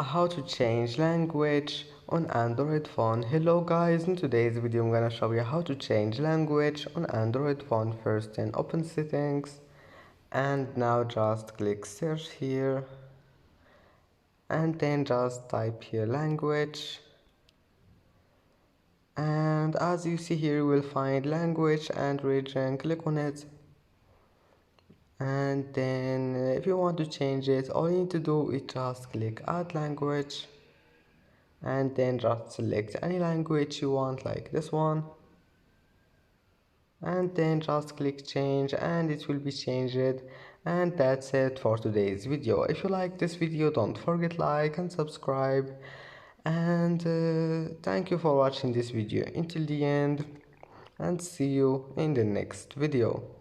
How to change language on Android phone. Hello guys, in today's video I'm gonna show you how to change language on Android phone. First, then open settings, and now just click search here, and then just type here language, and as you see here you will find language and region. Click on it, and then if you want to change it, all you need to do is just click add language, and then just select any language you want, like this one, and then just click change and it will be changed. And that's it for today's video. If you like this video, don't forget like and subscribe, and thank you for watching this video until the end, and see you in the next video.